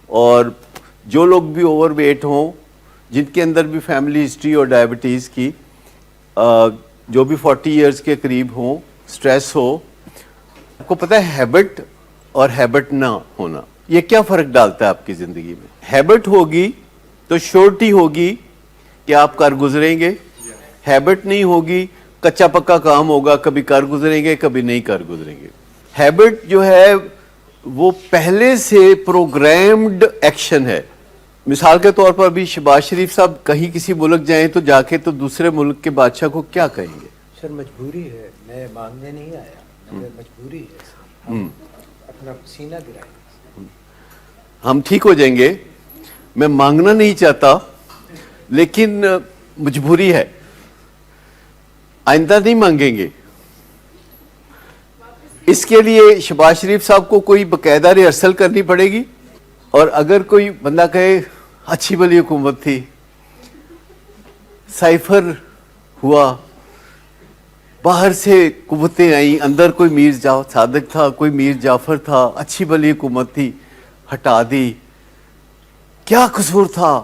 اور جو لوگ بھی اوور ویٹ ہوں، جن کے اندر بھی فیملی ہسٹری اور ڈائبٹیز کی، جو بھی 40 ایئرز کے قریب ہوں، سٹریس ہو، آپ کو پتہ ہے ہیبٹ اور ہیبٹ نہ ہونا یہ کیا فرق ڈالتا ہے آپ کی زندگی میں؟ ہیبٹ ہوگی تو شورٹی ہوگی کہ آپ کر گزریں گے، ہیبٹ نہیں ہوگی کچا پکا کام ہوگا، کبھی کر گزریں گے کبھی نہیں کر گزریں گے۔ ہیبٹ جو ہے وہ پہلے سے پروگرامڈ ایکشن ہے۔ مثال کے طور پر ابھی شہباز شریف صاحب کہیں کسی ملک جائیں تو جا کے تو دوسرے ملک کے بادشاہ کو کیا کہیں گے؟ سر مجبوری ہے، میں مانگنے نہیں آیا، مجھے مجبوری ہے، ہم اپنا پسینہ گرائیں۔ ہم ٹھیک ہو جائیں گے، میں مانگنا نہیں چاہتا لیکن مجبوری ہے، آئندہ نہیں مانگیں گے۔ اس کے لیے شہباز شریف صاحب کو کوئی باقاعدہ ریہرسل کرنی پڑے گی، اور اگر کوئی بندہ کہے اچھی بھلی حکومت تھی، سائفر ہوا، باہر سے قوتیں آئیں، اندر کوئی میر صادق تھا، کوئی میر جعفر تھا، اچھی بھلی حکومت تھی، ہٹا دی، کیا قصور تھا؟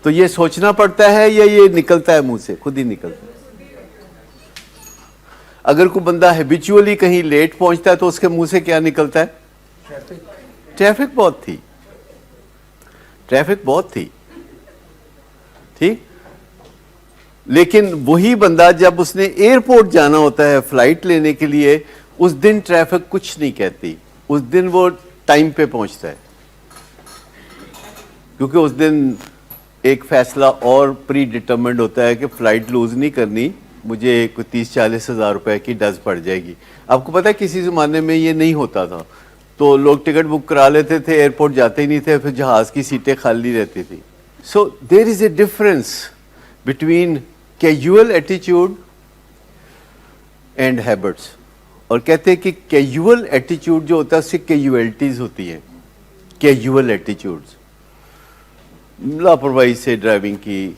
تو یہ سوچنا پڑتا ہے یا یہ نکلتا ہے منہ سے؟ خود ہی نکلتا ہے۔ اگر کوئی بندہ ہیبیچولی کہیں لیٹ پہنچتا ہے تو اس کے منہ سے کیا نکلتا ہے؟ ٹریفک بہت تھی، ٹریفک بہت تھی، ٹھیک۔ لیکن وہی بندہ جب اس نے ایئرپورٹ جانا ہوتا ہے فلائٹ لینے کے لیے، اس دن ٹریفک کچھ نہیں کہتی، اس دن وہ ٹائم پہ پہنچتا ہے، کیونکہ اس دن ایک فیصلہ اور پری ڈیٹرمنڈ ہوتا ہے کہ فلائٹ لوز نہیں کرنی، مجھے کوئی 30-40 ہزار روپے کی ڈز پڑ جائے گی۔ آپ کو پتہ ہے کسی زمانے میں یہ نہیں ہوتا تھا، تو لوگ ٹکٹ بک کرا لیتے تھے، ایئرپورٹ جاتے ہی نہیں تھے، پھر جہاز کی سیٹیں خالی رہتی تھی۔ So there is a difference between casual ایٹیچیوڈ اینڈ ہیبٹس، اور کہتے ہیں کہ کیجول ایٹیچیوڈ جو ہوتا ہے اس سے کیجویلٹیز ہوتی ہیں، کیجول ایٹیچیوڈز، لاپرواہی سے ڈرائیونگ کی،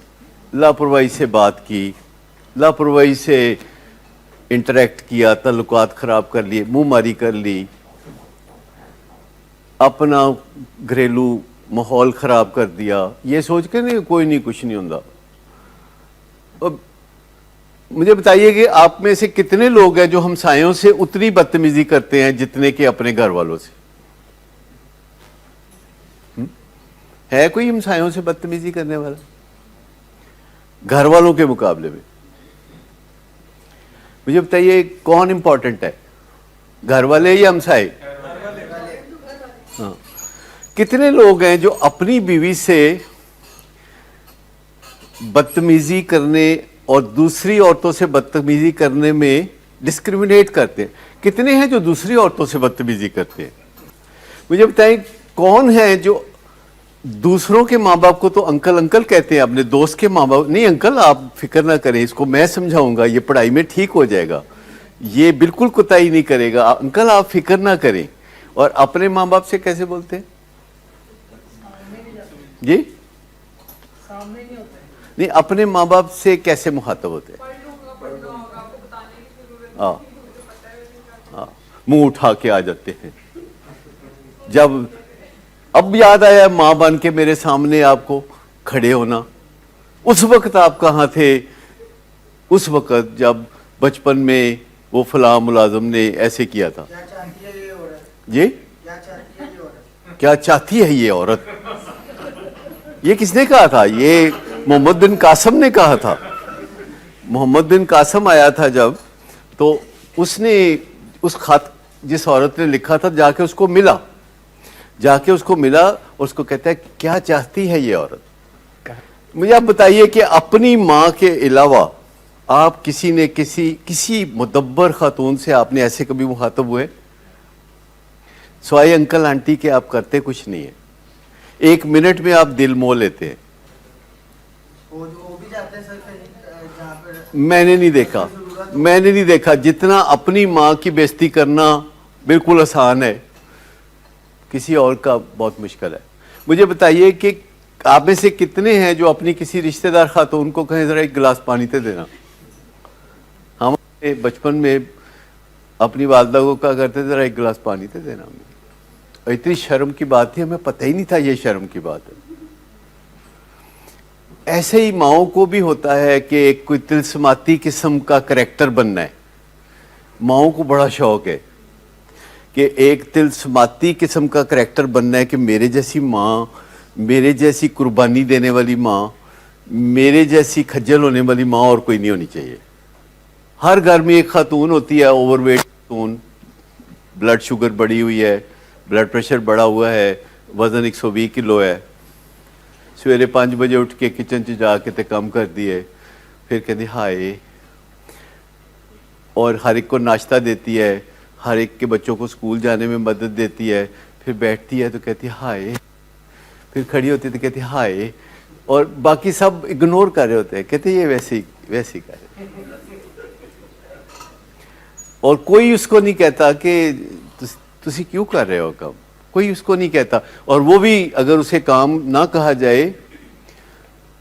لاپرواہی سے بات کی، لاپرواہی سے انٹریکٹ کیا، تعلقات خراب کر لیے، منہ ماری کر لی، اپنا گھریلو ماحول خراب کر دیا، یہ سوچ کے نہیں کوئی نہیں کچھ نہیں ہوتا۔ اب مجھے بتائیے کہ آپ میں سے کتنے لوگ ہیں جو ہمسایوں سے اتنی بدتمیزی کرتے ہیں جتنے کہ اپنے گھر والوں سے؟ ہے کوئی ہمسایوں سے بدتمیزی کرنے والا گھر والوں کے مقابلے میں؟ مجھے بتائیے کون امپورٹنٹ ہے، گھر والے یا ہمسائے؟ ہاں، کتنے لوگ ہیں جو اپنی بیوی سے بدتمیزی کرنے اور دوسری عورتوں سے بدتمیزی کرنے میں ڈسکریمنیٹ کرتے ہیں؟ کتنے ہیں جو دوسری عورتوں سے بدتمیزی کرتے ہیں؟ مجھے بتائیں کون ہیں جو دوسروں کے ماں باپ کو تو انکل انکل کہتے ہیں، اپنے دوست کے ماں باپ نہیں انکل آپ فکر نہ کریں، اس کو میں سمجھاؤں گا، یہ پڑھائی میں ٹھیک ہو جائے گا، یہ بالکل کوتاہی نہیں کرے گا، انکل آپ فکر نہ کریں۔ اور اپنے ماں باپ سے کیسے بولتے ہیں؟ جی نہیں، اپنے ماں باپ سے کیسے مخاطب ہوتے ہیں؟ ہاں، منہ اٹھا کے آ جاتے ہیں۔ جب اب یاد آیا ماں بن کے میرے سامنے آپ کو کھڑے ہونا، اس وقت آپ کہاں تھے؟ اس وقت جب بچپن میں وہ فلاں ملازم نے ایسے کیا تھا۔ جی کیا چاہتی ہے یہ عورت؟ یہ کس نے کہا تھا؟ یہ محمد بن قاسم نے کہا تھا۔ محمد بن قاسم آیا تھا جب، تو اس نے اس خط جس عورت نے لکھا تھا جا کے اس کو ملا، اور اس کو کہتا ہے کیا چاہتی ہے یہ عورت؟ مجھے آپ بتائیے کہ اپنی ماں کے علاوہ آپ کسی مدبر خاتون سے آپ نے ایسے کبھی مخاطب ہوئے؟ سوائے انکل آنٹی کے آپ کرتے کچھ نہیں ہے، ایک منٹ میں آپ دل مو لیتے ہیں۔ میں نے نہیں دیکھا جتنا اپنی ماں کی بےزتی کرنا بالکل آسان ہے، کسی اور کا بہت مشکل ہے۔ مجھے بتائیے کہ آپ میں سے کتنے ہیں جو اپنی کسی رشتہ دار خاتون کو کہیں ذرا ایک گلاس پانی تے دینا؟ ہم بچپن میں اپنی والدہ کو کہا کرتے ذرا ایک گلاس پانی تے دینا، اور اتنی شرم کی بات تھی, ہمیں پتہ ہی نہیں تھا یہ شرم کی بات ہے. ایسے ہی ماؤں کو بھی ہوتا ہے کہ ایک کوئی تلسماتی قسم کا کریکٹر بننا ہے. ماؤں کو بڑا شوق ہے کہ ایک تلسماتی قسم کا کریکٹر بننا ہے کہ میرے جیسی ماں, میرے جیسی قربانی دینے والی ماں, میرے جیسی کھجل ہونے والی ماں اور کوئی نہیں ہونی چاہیے. ہر گھر میں ایک خاتون ہوتی ہے, اوور ویٹ خاتون, بلڈ شوگر بڑھی ہوئی ہے, بلڈ پریشر بڑھا ہوا ہے, وزن 120 کلو ہے, سویرے 5 بجے اٹھ کے کچن چ جا کے تے کام کر دیے, پھر کہتی ہائے, اور ہر ایک کو ناشتہ دیتی ہے, ہر ایک کے بچوں کو اسکول جانے میں مدد دیتی ہے, پھر بیٹھتی ہے تو کہتی ہے ہائے, پھر کھڑی ہوتی ہے تو کہتی ہے ہائے, اور باقی سب اگنور کر رہے ہوتے ہیں, کہتے ہیں یہ ویسے ہی کر رہے, اور کوئی اس کو نہیں کہتا کہ تسی کیوں کر رہے ہو کام, کوئی اس کو نہیں کہتا. اور وہ بھی اگر اسے کام نہ کہا جائے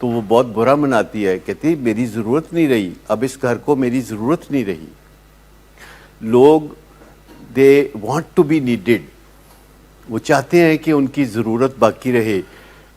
تو وہ بہت برا مناتی ہے, کہتی میری ضرورت نہیں رہی, اب اس گھر کو میری ضرورت نہیں رہی. لوگ they want to be needed, وہ چاہتے ہیں کہ ان کی ضرورت باقی رہے,